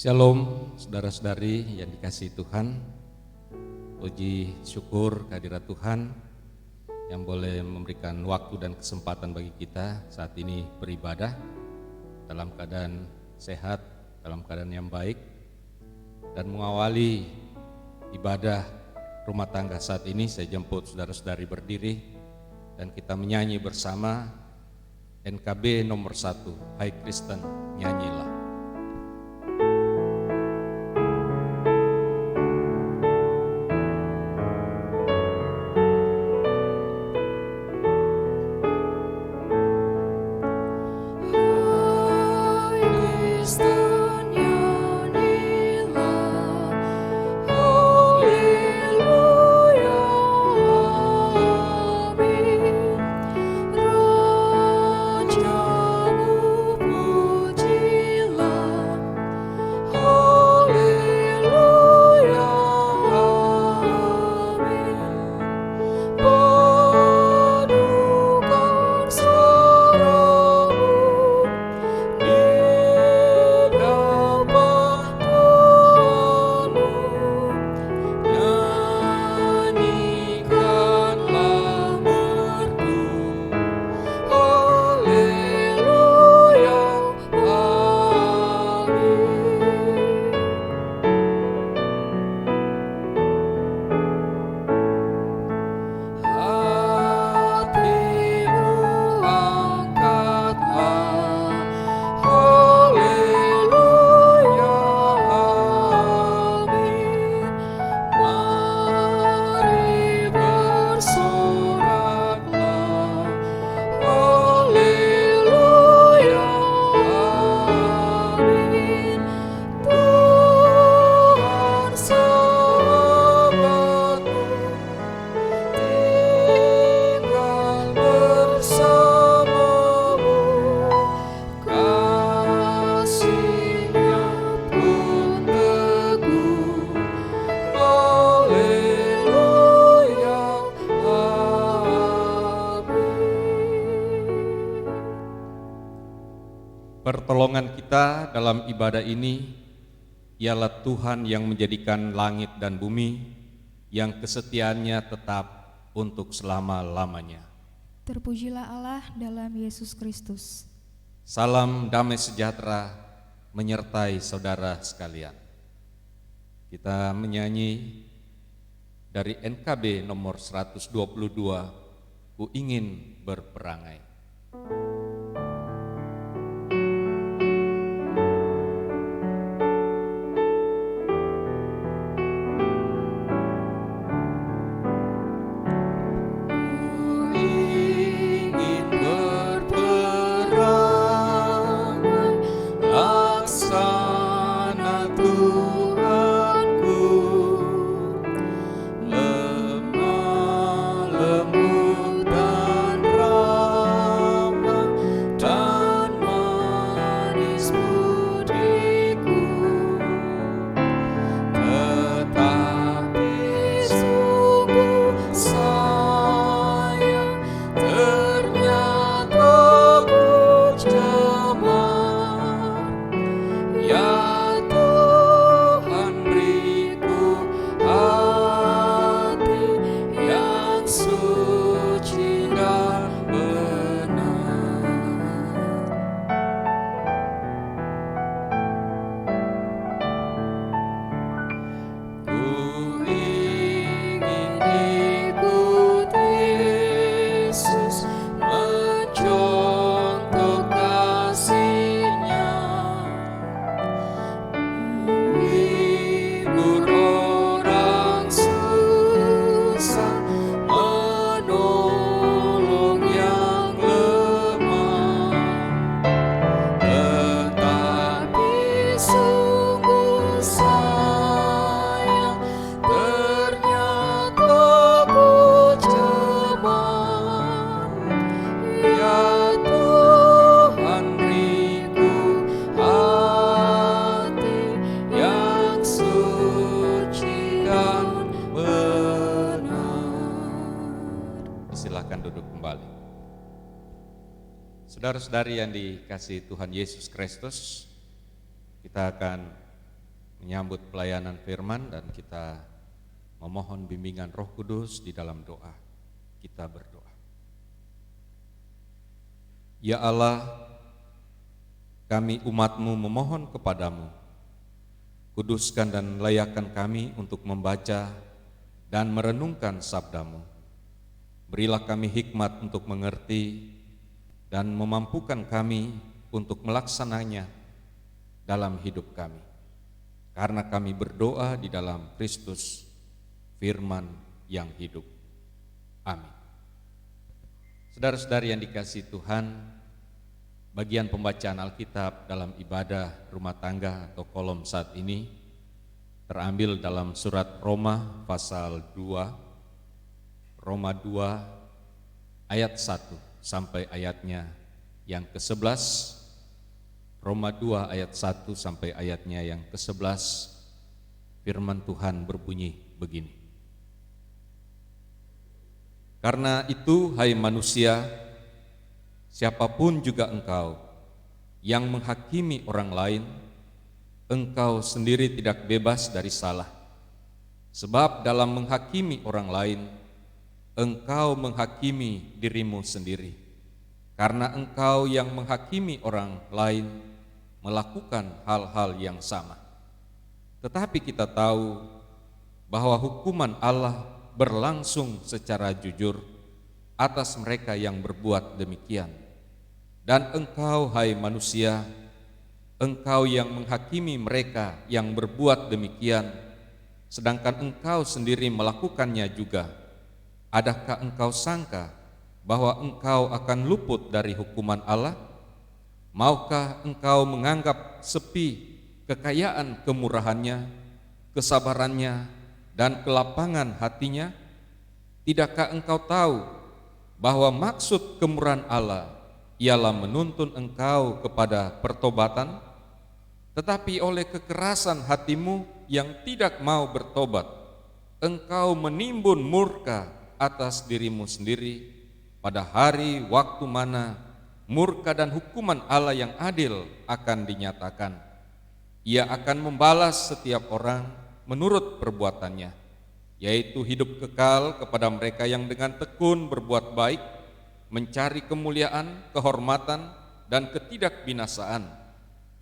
Shalom saudara-saudari yang dikasihi Tuhan. Puji syukur kehadirat Tuhan yang boleh memberikan waktu dan kesempatan bagi kita saat ini beribadah dalam keadaan sehat, dalam keadaan yang baik, dan mengawali ibadah rumah tangga saat ini. Saya jemput saudara-saudari berdiri dan kita menyanyi bersama NKB nomor 1, Hai Kristen Nyanyilah. Pertolongan kita dalam ibadah ini ialah Tuhan yang menjadikan langit dan bumi, yang kesetiaannya tetap untuk selama-lamanya. Terpujilah Allah dalam Yesus Kristus. Salam damai sejahtera menyertai saudara sekalian. Kita menyanyi dari NKB nomor 122, Ku ingin berperangai. Saudara-saudari yang dikasihi Tuhan Yesus Kristus, kita akan menyambut pelayanan firman dan kita memohon bimbingan Roh Kudus di dalam doa. Kita berdoa. Ya Allah, kami umat-Mu memohon kepadamu, kuduskan dan layakkan kami untuk membaca dan merenungkan sabda-Mu. Berilah kami hikmat untuk mengerti dan memampukan kami untuk melaksananya dalam hidup kami. Karena kami berdoa di dalam Kristus, firman yang hidup. Amin. Saudara-saudari yang dikasihi Tuhan, bagian pembacaan Alkitab dalam ibadah rumah tangga atau kolom saat ini terambil dalam surat Roma pasal 2, Roma 2 ayat 1 sampai ayatnya yang ke-11, Roma 2 ayat 1 sampai ayatnya yang ke-11, firman Tuhan berbunyi begini. Karena itu, hai manusia, siapapun juga engkau yang menghakimi orang lain, engkau sendiri tidak bebas dari salah. Sebab dalam menghakimi orang lain, engkau menghakimi dirimu sendiri. Karena engkau yang menghakimi orang lain melakukan hal-hal yang sama. Tetapi kita tahu bahwa hukuman Allah berlangsung secara jujur atas mereka yang berbuat demikian. Dan engkau, hai manusia, engkau yang menghakimi mereka yang berbuat demikian, sedangkan engkau sendiri melakukannya juga, adakah engkau sangka bahwa engkau akan luput dari hukuman Allah? Maukah engkau menganggap sepi kekayaan kemurahannya, kesabarannya, dan kelapangan hatinya? Tidakkah engkau tahu bahwa maksud kemurahan Allah ialah menuntun engkau kepada pertobatan? Tetapi oleh kekerasan hatimu yang tidak mau bertobat, engkau menimbun murka atas dirimu sendiri pada hari waktu mana murka dan hukuman Allah yang adil akan dinyatakan. Ia akan membalas setiap orang menurut perbuatannya, yaitu hidup kekal kepada mereka yang dengan tekun berbuat baik, mencari kemuliaan, kehormatan, dan ketidakbinasaan,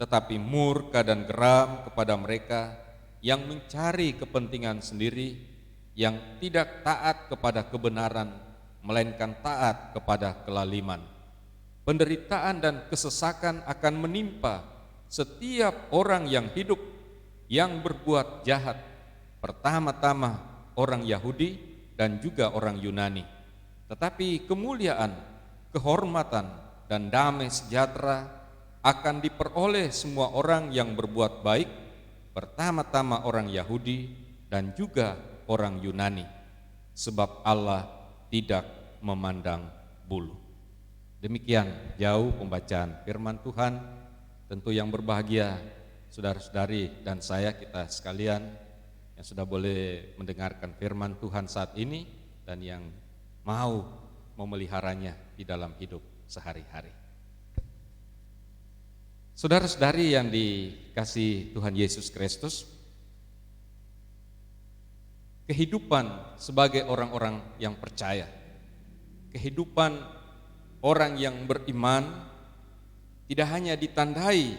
tetapi murka dan geram kepada mereka yang mencari kepentingan sendiri, yang tidak taat kepada kebenaran, melainkan taat kepada kelaliman. Penderitaan dan kesesakan akan menimpa setiap orang yang hidup yang berbuat jahat, pertama-tama orang Yahudi dan juga orang Yunani. Tetapi kemuliaan, kehormatan, dan damai sejahtera akan diperoleh semua orang yang berbuat baik, pertama-tama orang Yahudi dan juga orang Yunani, sebab Allah tidak memandang bulu. Demikian jauh pembacaan firman Tuhan. Tentu yang berbahagia saudara-saudari dan saya, kita sekalian yang sudah boleh mendengarkan firman Tuhan saat ini dan yang mau memeliharanya di dalam hidup sehari-hari. Saudara-saudari yang dikasihi Tuhan Yesus Kristus, kehidupan sebagai orang-orang yang percaya, kehidupan orang yang beriman tidak hanya ditandai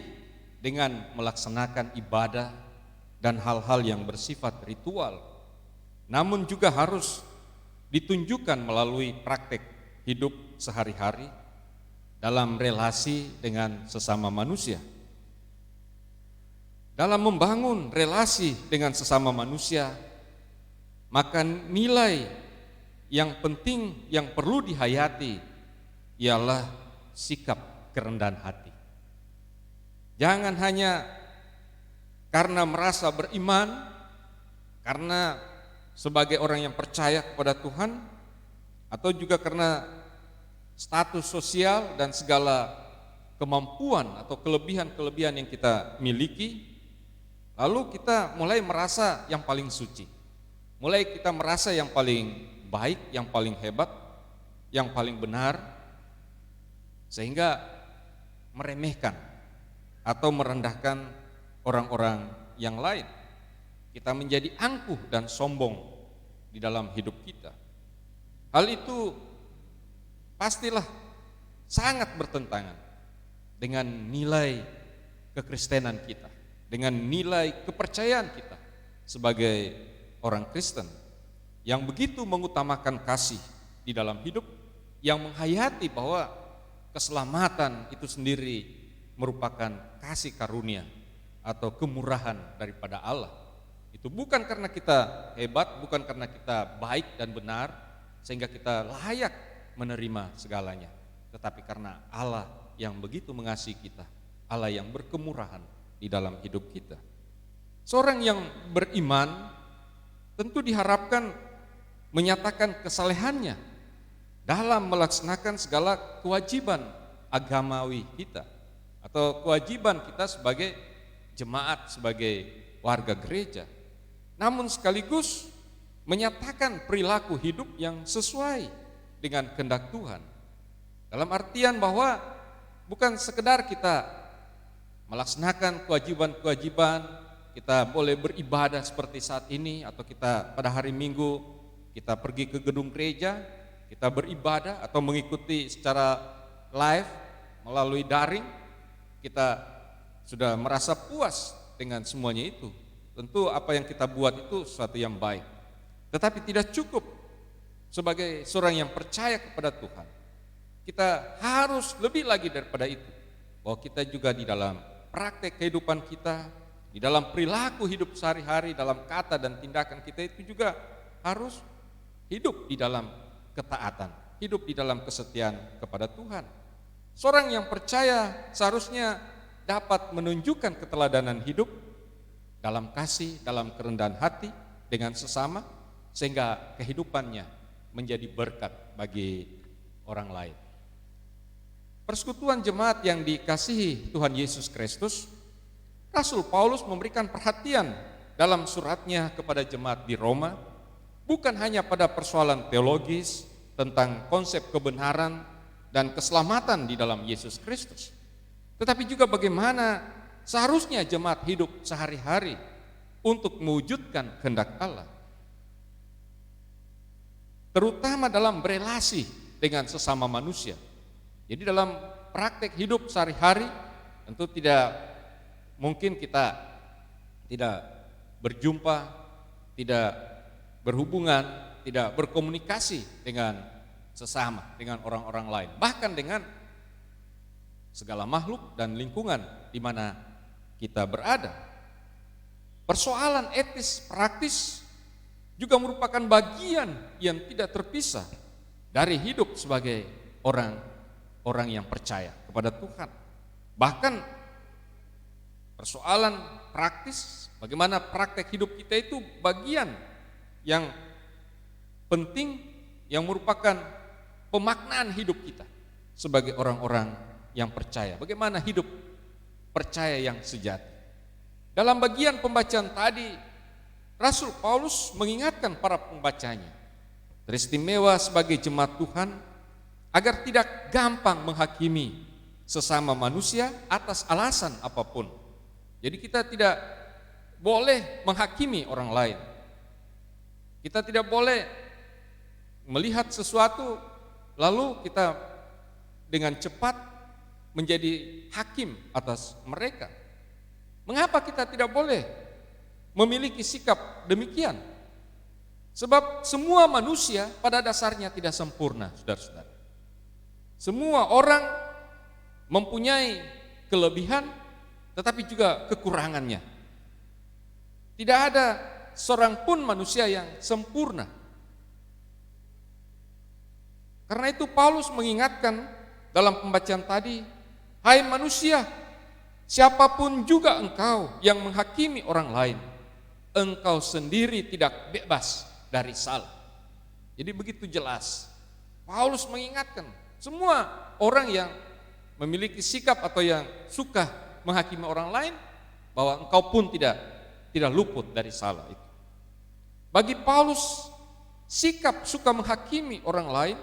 dengan melaksanakan ibadah dan hal-hal yang bersifat ritual, namun juga harus ditunjukkan melalui praktek hidup sehari-hari dalam relasi dengan sesama manusia. Dalam membangun relasi dengan sesama manusia, maka nilai yang penting yang perlu dihayati ialah sikap kerendahan hati. Jangan hanya karena merasa beriman, karena sebagai orang yang percaya kepada Tuhan, atau juga karena status sosial dan segala kemampuan atau kelebihan-kelebihan yang kita miliki, lalu kita mulai merasa yang paling suci, mulai kita merasa yang paling baik, yang paling hebat, yang paling benar, sehingga meremehkan atau merendahkan orang-orang yang lain. Kita menjadi angkuh dan sombong di dalam hidup kita. Hal itu pastilah sangat bertentangan dengan nilai kekristenan kita, dengan nilai kepercayaan kita sebagai orang Kristen yang begitu mengutamakan kasih di dalam hidup, yang menghayati bahwa keselamatan itu sendiri merupakan kasih karunia atau kemurahan daripada Allah. Itu bukan karena kita hebat, bukan karena kita baik dan benar sehingga kita layak menerima segalanya, tetapi karena Allah yang begitu mengasihi kita, Allah yang berkemurahan di dalam hidup kita. Seorang yang beriman tentu diharapkan menyatakan kesalehannya dalam melaksanakan segala kewajiban agamawi kita atau kewajiban kita sebagai jemaat, sebagai warga gereja. Namun sekaligus menyatakan perilaku hidup yang sesuai dengan kehendak Tuhan. Dalam artian bahwa bukan sekedar kita melaksanakan kewajiban-kewajiban, kita boleh beribadah seperti saat ini, atau kita pada hari Minggu kita pergi ke gedung gereja, kita beribadah atau mengikuti secara live melalui daring, kita sudah merasa puas dengan semuanya itu. Tentu apa yang kita buat itu sesuatu yang baik. Tetapi tidak cukup sebagai seorang yang percaya kepada Tuhan. Kita harus lebih lagi daripada itu. Bahwa kita juga di dalam praktek kehidupan kita, di dalam perilaku hidup sehari-hari, dalam kata dan tindakan kita itu juga harus hidup di dalam ketaatan, hidup di dalam kesetiaan kepada Tuhan. Seorang yang percaya seharusnya dapat menunjukkan keteladanan hidup dalam kasih, dalam kerendahan hati dengan sesama, sehingga kehidupannya menjadi berkat bagi orang lain. Persekutuan jemaat yang dikasihi Tuhan Yesus Kristus, Rasul Paulus memberikan perhatian dalam suratnya kepada jemaat di Roma, bukan hanya pada persoalan teologis tentang konsep kebenaran dan keselamatan di dalam Yesus Kristus, tetapi juga bagaimana seharusnya jemaat hidup sehari-hari untuk mewujudkan kehendak Allah, terutama dalam berelasi dengan sesama manusia. Jadi dalam praktek hidup sehari-hari tentu tidak mungkin kita tidak berjumpa, tidak berhubungan, tidak berkomunikasi dengan sesama, dengan orang-orang lain, bahkan dengan segala makhluk dan lingkungan di mana kita berada. Persoalan etis praktis juga merupakan bagian yang tidak terpisah dari hidup sebagai orang yang percaya kepada Tuhan. Bahkan persoalan praktis, bagaimana praktek hidup kita itu bagian yang penting yang merupakan pemaknaan hidup kita sebagai orang-orang yang percaya. Bagaimana hidup percaya yang sejati. Dalam bagian pembacaan tadi, Rasul Paulus mengingatkan para pembacanya teristimewa sebagai jemaat Tuhan agar tidak gampang menghakimi sesama manusia atas alasan apapun. Jadi kita tidak boleh menghakimi orang lain. Kita tidak boleh melihat sesuatu lalu kita dengan cepat menjadi hakim atas mereka. Mengapa kita tidak boleh memiliki sikap demikian? Sebab semua manusia pada dasarnya tidak sempurna, saudara-saudara. Semua orang mempunyai kelebihan tetapi juga kekurangannya. Tidak ada seorang pun manusia yang sempurna. Karena itu Paulus mengingatkan dalam pembacaan tadi, hai manusia, siapapun juga engkau yang menghakimi orang lain, engkau sendiri tidak bebas dari salah. Jadi begitu jelas Paulus mengingatkan semua orang yang memiliki sikap atau yang suka menghakimi orang lain, bahwa engkau pun tidak luput dari salah itu. Bagi Paulus, sikap suka menghakimi orang lain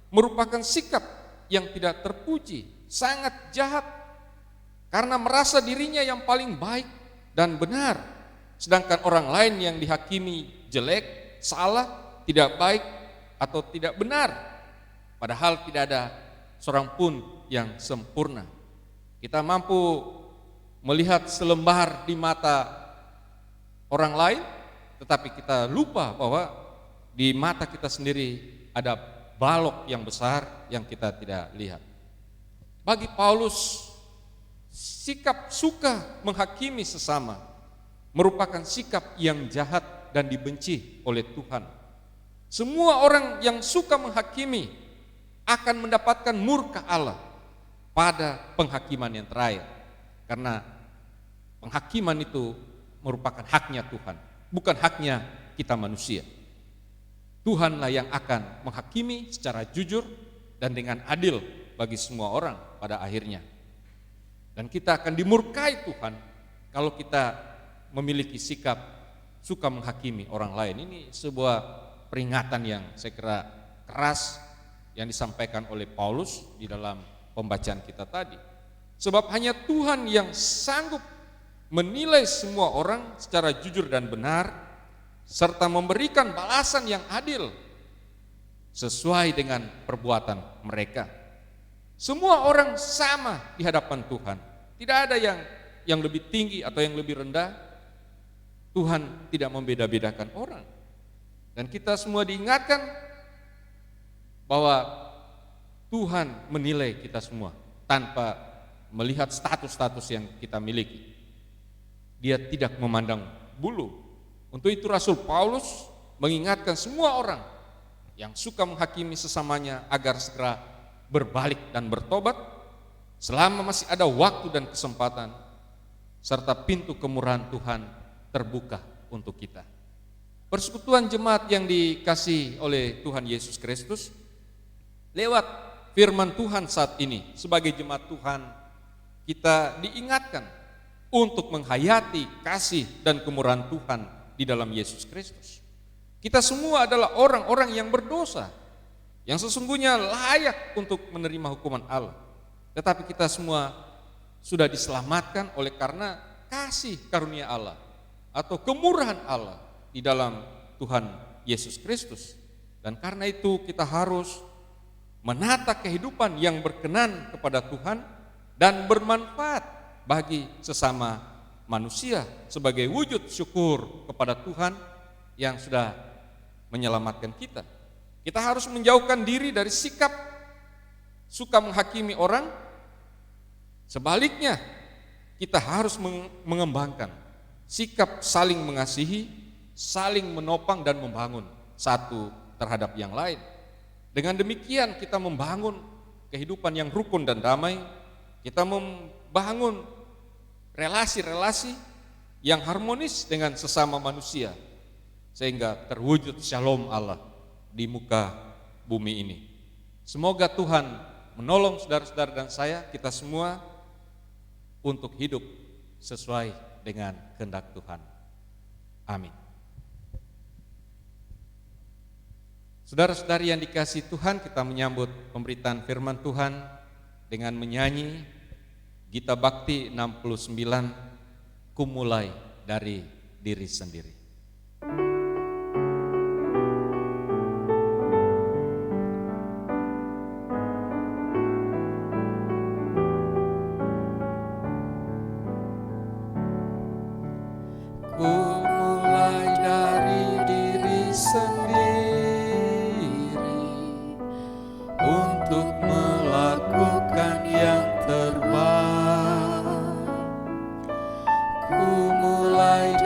merupakan sikap yang tidak terpuji, sangat jahat, karena merasa dirinya yang paling baik dan benar. Sedangkan orang lain yang dihakimi jelek, salah, tidak baik, atau tidak benar. Padahal tidak ada seorang pun yang sempurna. Kita mampu melihat selembar di mata orang lain, tetapi kita lupa bahwa di mata kita sendiri ada balok yang besar yang kita tidak lihat. Bagi Paulus, sikap suka menghakimi sesama merupakan sikap yang jahat dan dibenci oleh Tuhan. Semua orang yang suka menghakimi akan mendapatkan murka Allah pada penghakiman yang terakhir. Karena penghakiman itu merupakan haknya Tuhan, bukan haknya kita manusia. Tuhanlah yang akan menghakimi secara jujur dan dengan adil bagi semua orang pada akhirnya. Dan kita akan dimurkai Tuhan kalau kita memiliki sikap suka menghakimi orang lain. Ini sebuah peringatan yang saya kira keras yang disampaikan oleh Paulus di dalam pembacaan kita tadi. Sebab hanya Tuhan yang sanggup menilai semua orang secara jujur dan benar, serta memberikan balasan yang adil sesuai dengan perbuatan mereka. Semua orang sama di hadapan Tuhan. Tidak ada yang lebih tinggi atau yang lebih rendah. Tuhan tidak membeda-bedakan orang. Dan kita semua diingatkan bahwa Tuhan menilai kita semua tanpa melihat status-status yang kita miliki. Dia tidak memandang bulu. Untuk itu Rasul Paulus mengingatkan semua orang yang suka menghakimi sesamanya agar segera berbalik dan bertobat selama masih ada waktu dan kesempatan, serta pintu kemurahan Tuhan terbuka untuk kita. Persekutuan jemaat yang dikasih oleh Tuhan Yesus Kristus, lewat firman Tuhan saat ini sebagai jemaat Tuhan, kita diingatkan untuk menghayati kasih dan kemurahan Tuhan di dalam Yesus Kristus. Kita semua adalah orang-orang yang berdosa, yang sesungguhnya layak untuk menerima hukuman Allah. Tetapi kita semua sudah diselamatkan oleh karena kasih karunia Allah atau kemurahan Allah di dalam Tuhan Yesus Kristus. Dan karena itu kita harus menata kehidupan yang berkenan kepada Tuhan dan bermanfaat bagi sesama manusia sebagai wujud syukur kepada Tuhan yang sudah menyelamatkan kita. Kita harus menjauhkan diri dari sikap suka menghakimi orang. Sebaliknya, kita harus mengembangkan sikap saling mengasihi, saling menopang dan membangun satu terhadap yang lain. Dengan demikian kita membangun kehidupan yang rukun dan damai, kita membangun relasi-relasi yang harmonis dengan sesama manusia, sehingga terwujud shalom Allah di muka bumi ini. Semoga Tuhan menolong saudara-saudara dan saya, kita semua, untuk hidup sesuai dengan kehendak Tuhan. Amin. Saudara-saudari yang dikasihi Tuhan, kita menyambut pemberitaan firman Tuhan dengan menyanyi Gita Bakti 69, Ku mulai dari diri sendiri.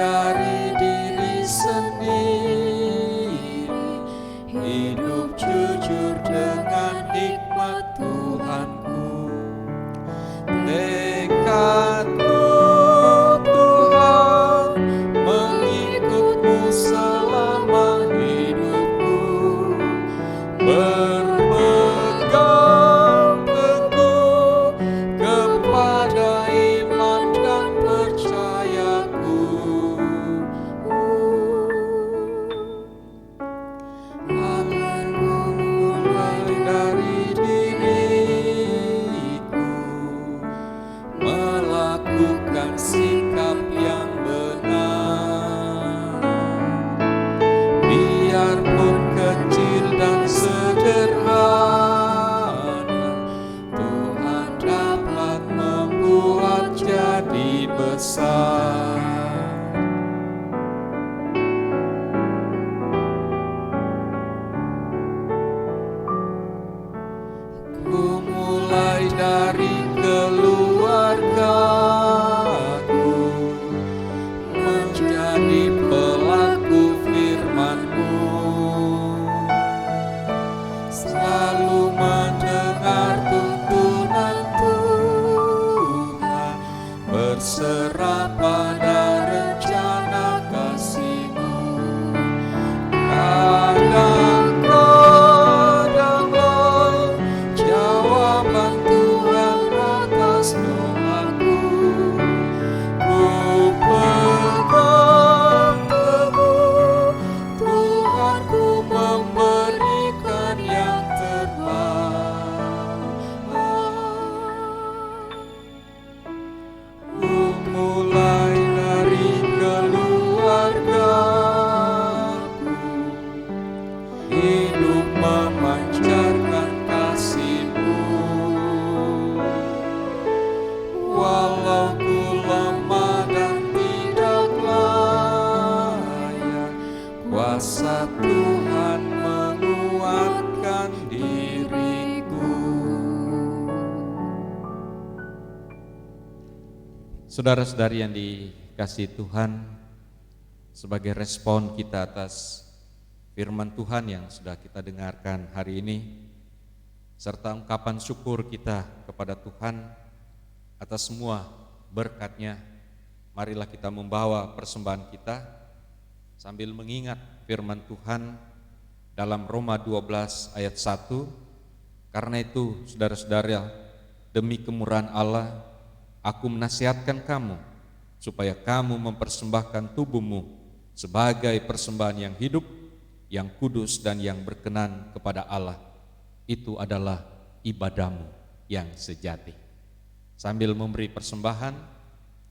Dari Saudara-saudari yang dikasihi Tuhan, sebagai respon kita atas firman Tuhan yang sudah kita dengarkan hari ini, serta ungkapan syukur kita kepada Tuhan atas semua berkat-Nya, marilah kita membawa persembahan kita sambil mengingat firman Tuhan dalam Roma 12 ayat 1. Karena itu, saudara-saudara, demi kemurahan Allah, aku menasihatkan kamu supaya kamu mempersembahkan tubuhmu sebagai persembahan yang hidup, yang kudus dan yang berkenan kepada Allah. Itu adalah ibadahmu yang sejati. Sambil memberi persembahan,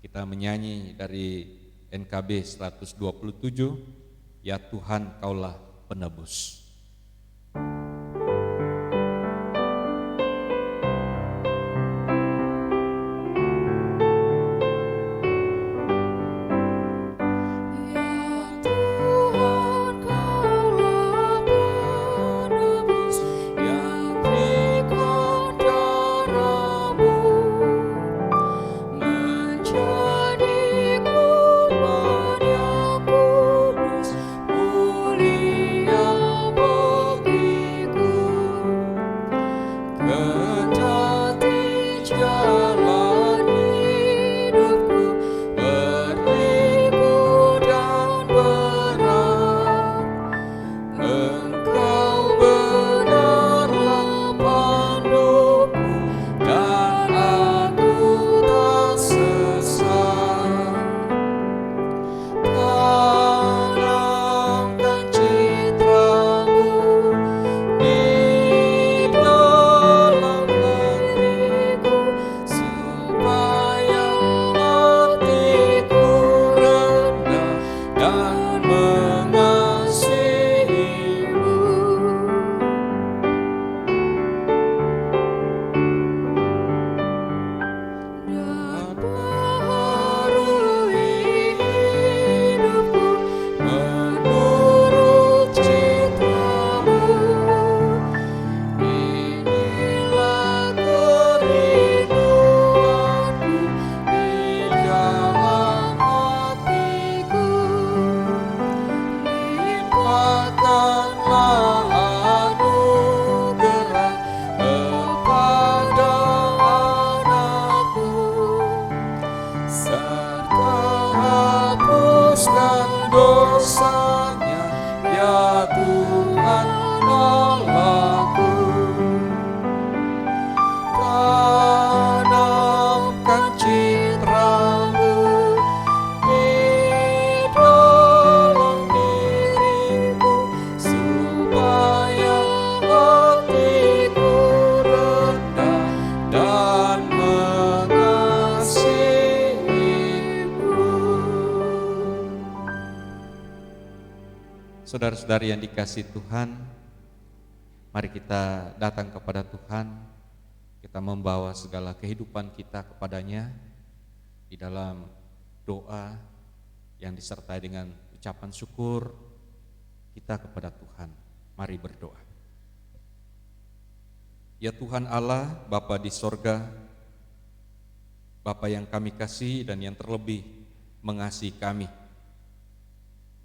kita menyanyi dari NKB 127, Ya Tuhan Kaulah Penebus. Saudara-saudari yang dikasihi Tuhan, mari kita datang kepada Tuhan, kita membawa segala kehidupan kita kepadanya di dalam doa yang disertai dengan ucapan syukur kita kepada Tuhan. Mari berdoa. Ya Tuhan Allah, Bapa di sorga, Bapa yang kami kasih dan yang terlebih mengasihi kami,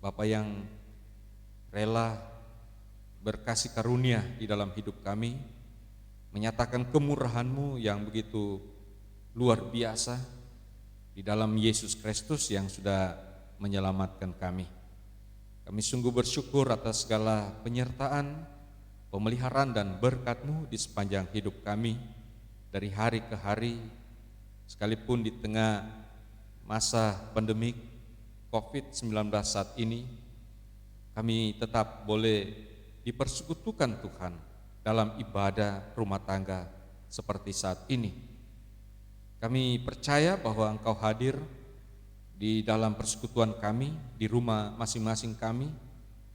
Bapa yang rela berkasih karunia di dalam hidup kami, menyatakan kemurahan-Mu yang begitu luar biasa di dalam Yesus Kristus yang sudah menyelamatkan kami. Kami sungguh bersyukur atas segala penyertaan, pemeliharaan dan berkat-Mu di sepanjang hidup kami, dari hari ke hari, sekalipun di tengah masa pandemik COVID-19 saat ini, kami tetap boleh dipersekutukan Tuhan dalam ibadah rumah tangga seperti saat ini. Kami percaya bahwa Engkau hadir di dalam persekutuan kami, di rumah masing-masing kami,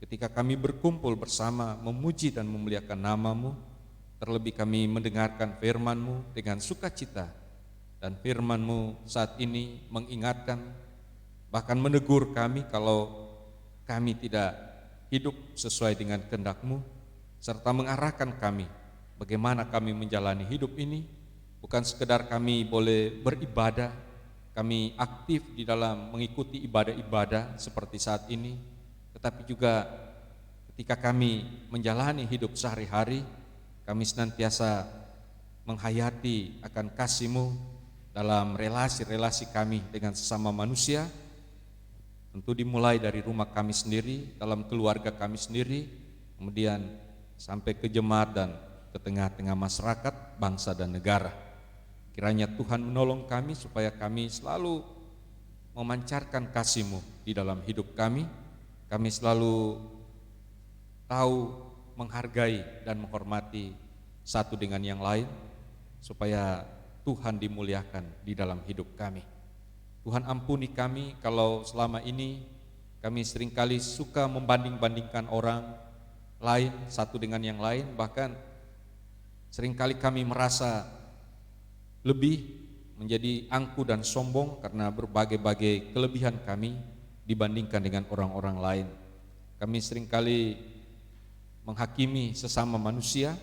ketika kami berkumpul bersama memuji dan memuliakan nama-Mu. Terlebih kami mendengarkan firman-Mu dengan sukacita, dan firman-Mu saat ini mengingatkan, bahkan menegur kami kalau kami tidak hidup sesuai dengan kehendak-Mu, serta mengarahkan kami bagaimana kami menjalani hidup ini, bukan sekedar kami boleh beribadah, kami aktif di dalam mengikuti ibadah-ibadah seperti saat ini, tetapi juga ketika kami menjalani hidup sehari-hari, kami senantiasa menghayati akan kasih-Mu dalam relasi-relasi kami dengan sesama manusia, tentu dimulai dari rumah kami sendiri, dalam keluarga kami sendiri, kemudian sampai ke jemaat dan ke tengah-tengah masyarakat, bangsa dan negara. Kiranya Tuhan menolong kami supaya kami selalu memancarkan kasih-Mu di dalam hidup kami. Kami selalu tahu menghargai dan menghormati satu dengan yang lain, supaya Tuhan dimuliakan di dalam hidup kami. Tuhan ampuni kami kalau selama ini kami seringkali suka membanding-bandingkan orang lain satu dengan yang lain, bahkan seringkali kami merasa lebih, menjadi angku dan sombong karena berbagai-bagai kelebihan kami dibandingkan dengan orang-orang lain. Kami seringkali menghakimi sesama manusia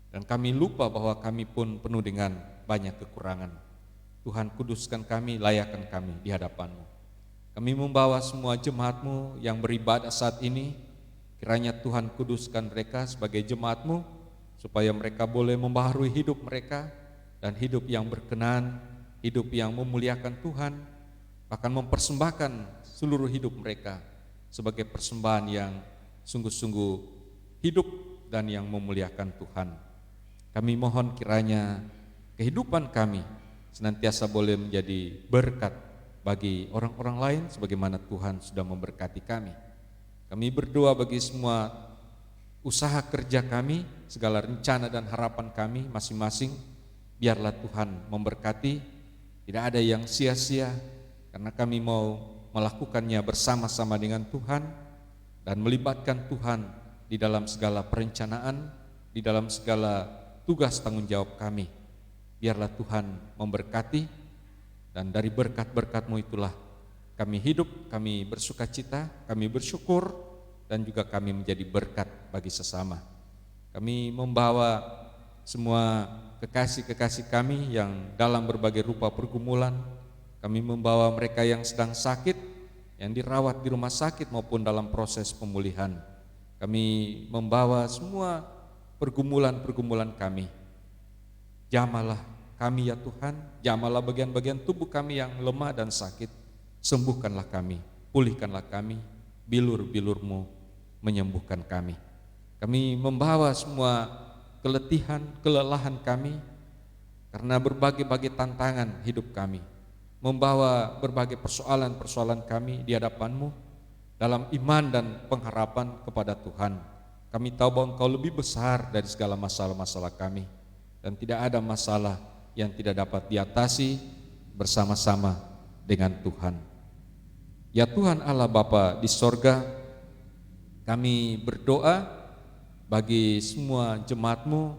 dan kami lupa bahwa kami pun penuh dengan banyak kekurangan. Tuhan, kuduskan kami, layakkan kami di hadapan-Mu. Kami membawa semua jemaat-Mu yang beribadah saat ini, kiranya Tuhan kuduskan mereka sebagai jemaat-Mu, supaya mereka boleh membaharui hidup mereka dan hidup yang berkenan, hidup yang memuliakan Tuhan, bahkan mempersembahkan seluruh hidup mereka sebagai persembahan yang sungguh-sungguh hidup dan yang memuliakan Tuhan. Kami mohon kiranya kehidupan kami senantiasa boleh menjadi berkat bagi orang-orang lain sebagaimana Tuhan sudah memberkati kami. Kami berdoa bagi semua usaha kerja kami, segala rencana dan harapan kami masing-masing, biarlah Tuhan memberkati, tidak ada yang sia-sia, karena kami mau melakukannya bersama-sama dengan Tuhan dan melibatkan Tuhan di dalam segala perencanaan, di dalam segala tugas tanggung jawab kami. Biarlah Tuhan memberkati, dan dari berkat-berkat-Mu itulah kami hidup, kami bersuka cita, kami bersyukur, dan juga kami menjadi berkat bagi sesama. Kami membawa semua kekasih-kekasih kami yang dalam berbagai rupa pergumulan, kami membawa mereka yang sedang sakit, yang dirawat di rumah sakit maupun dalam proses pemulihan. Kami membawa semua pergumulan-pergumulan kami. Jamalah kami ya Tuhan, jamalah bagian-bagian tubuh kami yang lemah dan sakit, sembuhkanlah kami, pulihkanlah kami, bilur-bilur-Mu menyembuhkan kami. Kami membawa semua keletihan, kelelahan kami karena berbagai-bagai tantangan hidup kami, membawa berbagai persoalan-persoalan kami di hadapan-Mu dalam iman dan pengharapan kepada Tuhan. Kami tahu bahwa Engkau lebih besar dari segala masalah-masalah kami, dan tidak ada masalah yang tidak dapat diatasi bersama-sama dengan Tuhan. Ya Tuhan Allah Bapa di sorga, kami berdoa bagi semua jemaat-Mu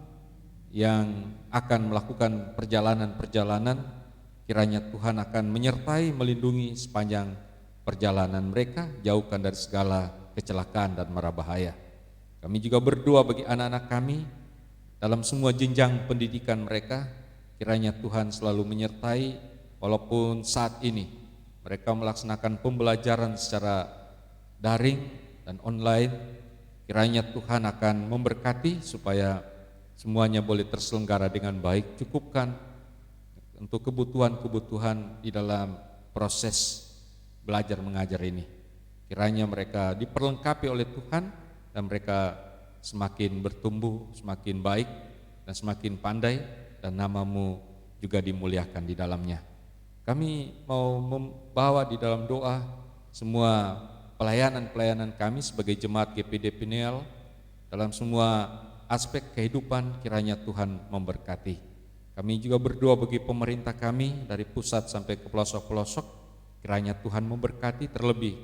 yang akan melakukan perjalanan-perjalanan, kiranya Tuhan akan menyertai, melindungi sepanjang perjalanan mereka, jauhkan dari segala kecelakaan dan mara bahaya. Kami juga berdoa bagi anak-anak kami dalam semua jenjang pendidikan mereka, kiranya Tuhan selalu menyertai walaupun saat ini mereka melaksanakan pembelajaran secara daring dan online. Kiranya Tuhan akan memberkati supaya semuanya boleh terselenggara dengan baik, cukupkan untuk kebutuhan-kebutuhan di dalam proses belajar mengajar ini. Kiranya mereka diperlengkapi oleh Tuhan dan mereka semakin bertumbuh, semakin baik dan semakin pandai, dan nama-Mu juga dimuliakan di dalamnya. Kami mau membawa di dalam doa semua pelayanan-pelayanan kami sebagai jemaat GPD Pineal dalam semua aspek kehidupan, kiranya Tuhan memberkati. Kami juga berdoa bagi pemerintah kami dari pusat sampai ke pelosok-pelosok, kiranya Tuhan memberkati, terlebih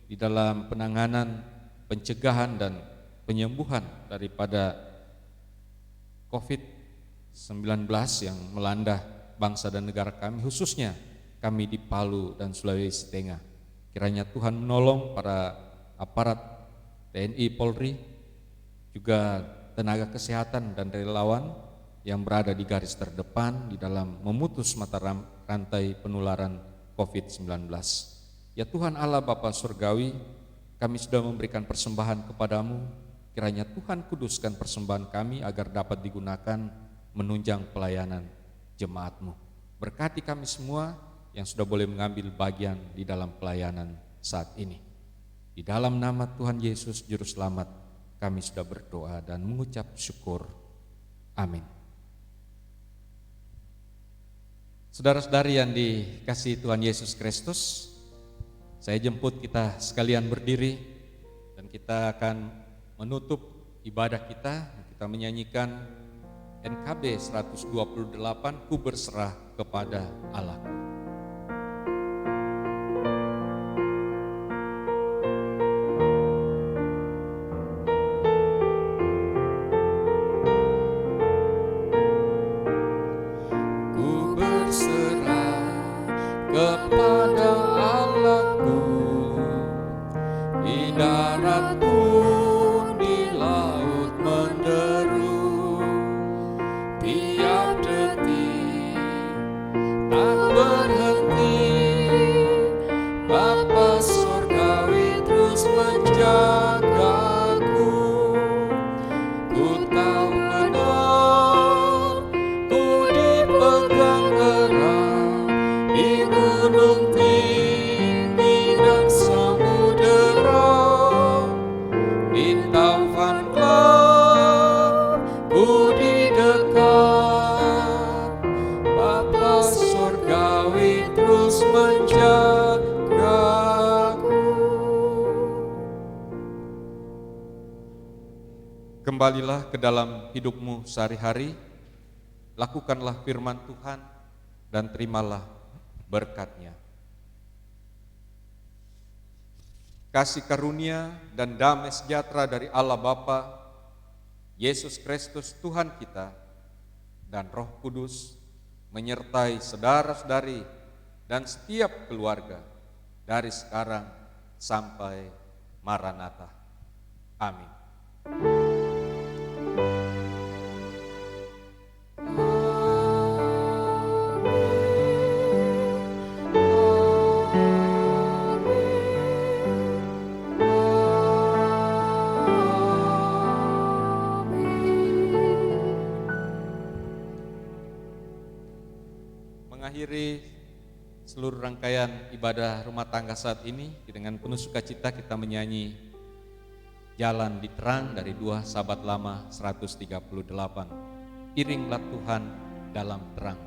di dalam penanganan, pencegahan dan penyembuhan daripada COVID-19 yang melanda bangsa dan negara kami, khususnya kami di Palu dan Sulawesi Tengah. Kiranya Tuhan menolong para aparat TNI, Polri, juga tenaga kesehatan dan relawan yang berada di garis terdepan di dalam memutus mata rantai penularan COVID-19. Ya Tuhan Allah Bapa Surgawi, kami sudah memberikan persembahan kepadamu, kiranya Tuhan kuduskan persembahan kami agar dapat digunakan menunjang pelayanan jemaat-Mu. Berkati kami semua yang sudah boleh mengambil bagian di dalam pelayanan saat ini. Di dalam nama Tuhan Yesus Juru Selamat, kami sudah berdoa dan mengucap syukur. Amin. Saudara-saudari yang dikasihi Tuhan Yesus Kristus, saya jemput kita sekalian berdiri dan kita akan menutup ibadah kita. Kita menyanyikan NKB 128, Ku Berserah Kepada Allah. Kepada Allahku, di darat pun di laut menderu, tiap detik tak berhenti, Bapa Surgawi terus menjagaku. Ku tahu benar, ku dipegang erat di gunung tinggi dan samudera, di taufan gelap ku didekat, Bapa Surgawi terus menjagaku. Kembalilah ke dalam hidupmu sehari-hari, lakukanlah firman Tuhan dan terimalah berkat-Nya. Kasih karunia dan damai sejahtera dari Allah Bapa, Yesus Kristus Tuhan kita, dan Roh Kudus menyertai saudara-saudari dan setiap keluarga dari sekarang sampai Maranatha. Amin. Mengakhiri seluruh rangkaian ibadah rumah tangga saat ini, dengan penuh sukacita kita menyanyi Jalan di Terang dari 2 Sahabat Lama 138. Iringlah Tuhan dalam terang.